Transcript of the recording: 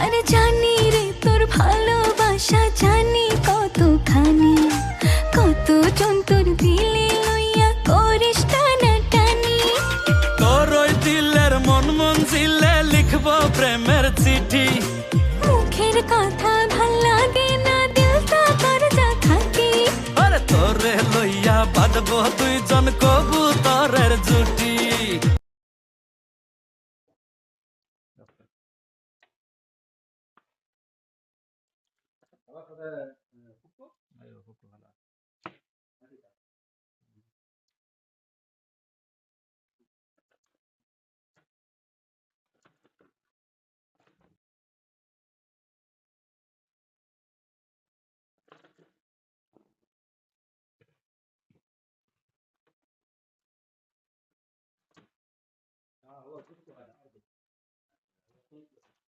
আরে জানি রে তোর ভালোবাসা, জানি কতখানি, কতজন তোর দিলে লইয়া করিস টানাটানি। তোর ওই দিলের মন মঞ্জিলে লিখবো প্রেমের চিঠি। মুখের কথা ভাল লাগে না, দিলটা কর যা খাটি। আরে তোরে লইয়া বাঁধবো দুইজন কবুতরের জুটি।